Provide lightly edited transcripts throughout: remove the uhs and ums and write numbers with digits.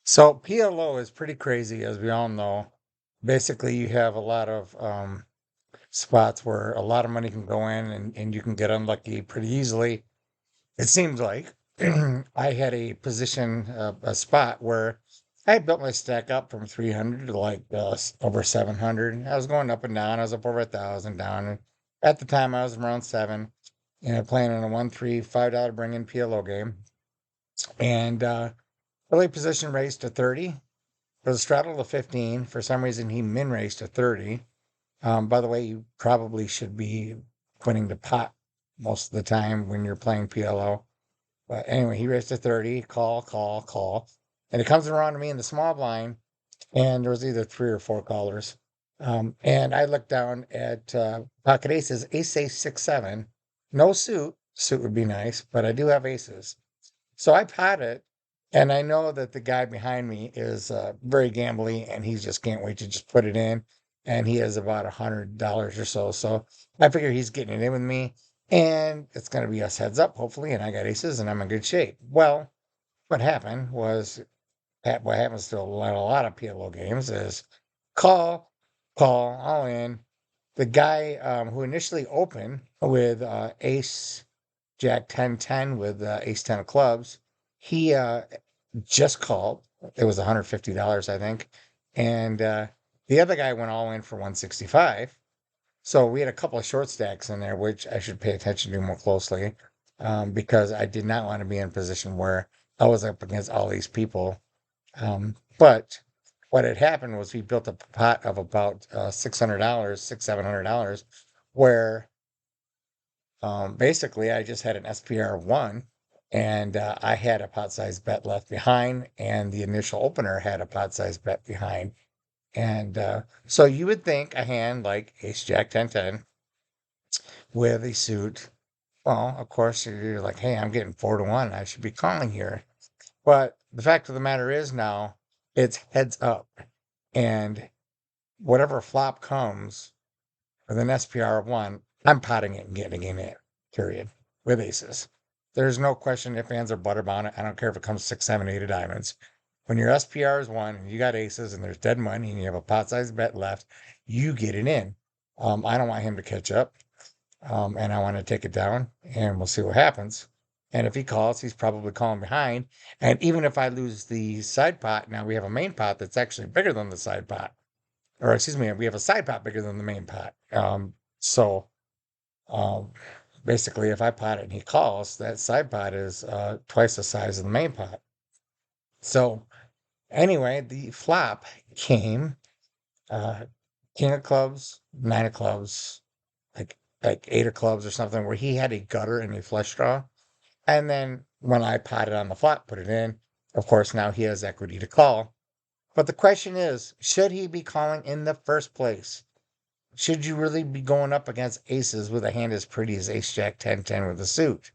So PLO is pretty crazy, as we all know. Basically, you have a lot of spots where a lot of money can go in and you can get unlucky pretty easily. It seems like I had a position, a spot where I had built my stack up from 300 to like over 700. I was going up and down. I was up over 1,000 down. And at the time, I was around seven, playing on a 1, 3, $5 bring in PLO game. And early position raised to 30. Was straddled to 15. For some reason, he min raised to 30. By the way, you probably should be putting the pot most of the time when you're playing PLO. But anyway, he raised to 30. Call, call, call. And it comes around to me in the small blind, and there was either three or four callers. And I looked down at pocket aces, ace 6, 7. No suit. Suit would be nice, but I do have aces. So I pot it, and I know that the guy behind me is very gambly, and he just can't wait to just put it in. And he has about $100 or so. So I figure he's getting it in with me, and it's going to be us heads up, hopefully. And I got aces, and I'm in good shape. Well, what happened was what happens to a lot of PLO games is call, call, all in. The guy who initially opened with ace Jack 10, 10 with ace 10 of clubs. He just called. It was $150, I think. And the other guy went all in for 165. So we had a couple of short stacks in there, which I should pay attention to more closely because I did not want to be in a position where I was up against all these people. But what had happened was we built a pot of about $600, $700, where basically, I just had an SPR of one, and I had a pot size bet left behind, and the initial opener had a pot size bet behind. And so you would think a hand like Ace Jack 10, 10 with a suit. Well, of course, you're like, hey, I'm getting 4 to 1. I should be calling here. But the fact of the matter is now it's heads up. And whatever flop comes with an SPR of one, I'm potting it and getting in it, period, with aces. There's no question if ands, or butter on it. I don't care if it comes 6, 7, 8 of diamonds. When your SPR is one and you got aces and there's dead money and you have a pot sized bet left, you get it in. I don't want him to catch up, and I want to take it down, and we'll see what happens. And if he calls, he's probably calling behind. And even if I lose the side pot, now we have a main pot that's actually bigger than the side pot, or excuse me, we have a side pot bigger than the main pot. So um, basically, if I pot it and he calls, that side pot is twice the size of the main pot. So anyway, the flop came uh, king of clubs, 9 of clubs, like 8 of clubs or something, where he had a gutter and a flush draw. And then when I potted on the flop, put it in, of course, now he has equity to call. But the question is, should he be calling in the first place? Should you really be going up against aces with a hand as pretty as ace jack 10, 10 with a suit?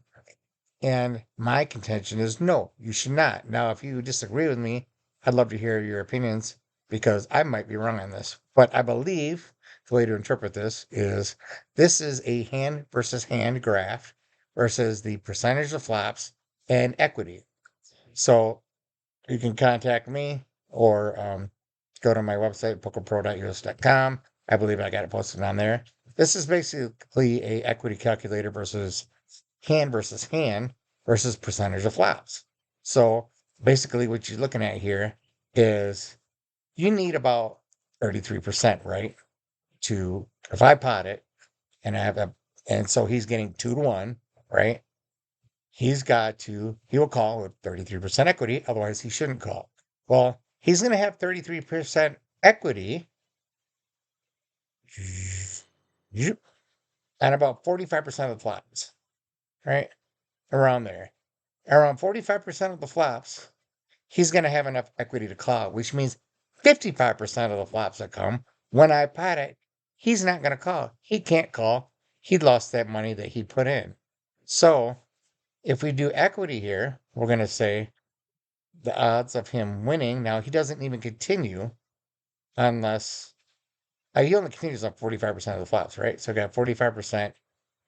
And my contention is no, you should not. Now, if you disagree with me, I'd love to hear your opinions because I might be wrong on this. But I believe the way to interpret this is a hand versus hand graph versus the percentage of flops and equity. So you can contact me or go to my website, pokerpro.us.com. I believe I got it posted on there. This is basically a equity calculator versus hand versus percentage of flops. So basically what you're looking at here is you need about 33%, right? To if I pot it and I have a and so he's getting 2 to 1, right? He will call with 33% equity, otherwise he shouldn't call. Well, he's going to have 33% equity and about 45% of the flops, right? Around there. Around 45% of the flops, he's going to have enough equity to call, which means 55% of the flops that come, when I pot it, he's not going to call. He can't call. He lost that money that he put in. So if we do equity here, we're going to say the odds of him winning. Now, he doesn't even continue unless he only continues on 45% of the flops, right? So I got 45%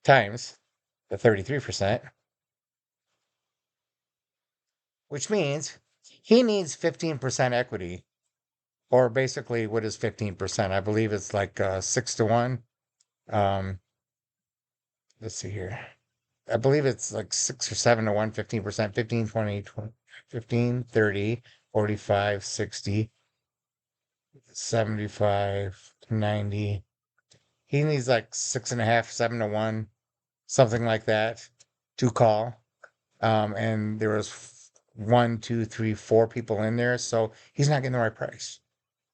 times the 33%, which means He needs 15% equity, or basically, what is 15%? I believe it's like 6 to 1. Um, let's see here. I believe it's like 6 or 7 to 1, 15%, 15, 20, 20, 15, 30, 45, 60, 75, 90. He needs like 6.5, 7 to 1, something like that to call. And there was one, two, three, four people in there, so he's not getting the right price.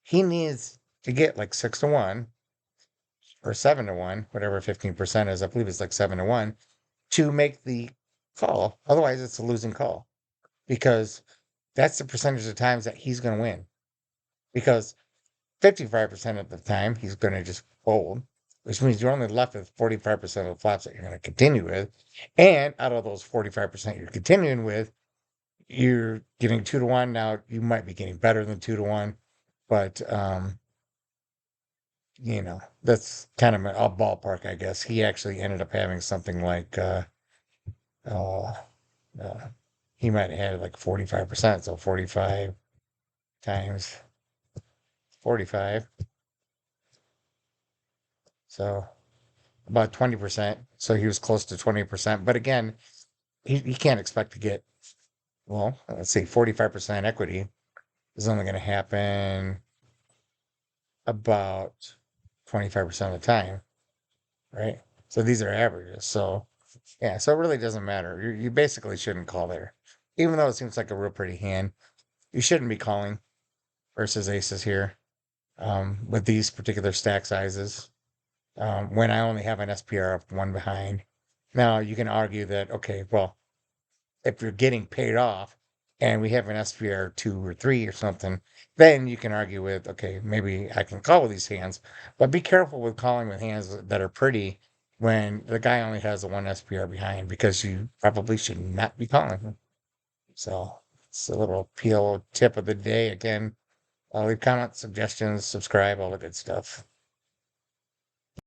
He needs to get like 6 to 1 or 7 to 1, whatever 15% is. I believe it's like 7 to 1 to make the call. Otherwise, it's a losing call because that's the percentage of times that he's going to win. Because 55% of the time, he's going to just fold, which means you're only left with 45% of the flops that you're going to continue with. And out of those 45% you're continuing with, you're getting 2 to 1. Now, you might be getting better than 2 to 1, but, that's kind of a ballpark, I guess. He actually ended up having something like, uh, uh, he might have had like 45%. So 45 times 45. So about 20%. So he was close to 20%. But again, he can't expect to get, well, let's see, 45% equity is only going to happen about 25% of the time, right? So these are averages. So yeah, so it really doesn't matter. You basically shouldn't call there. Even though it seems like a real pretty hand, you shouldn't be calling versus aces here with these particular stack sizes when I only have an SPR of one behind. Now, you can argue that, okay, well, if you're getting paid off and we have an SPR 2 or 3 or something, then you can argue with, okay, maybe I can call with these hands. But be careful with calling with hands that are pretty when the guy only has a one SPR behind because you probably should not be calling. So it's a little PLO tip of the day. Again, leave comments, suggestions, subscribe, all the good stuff.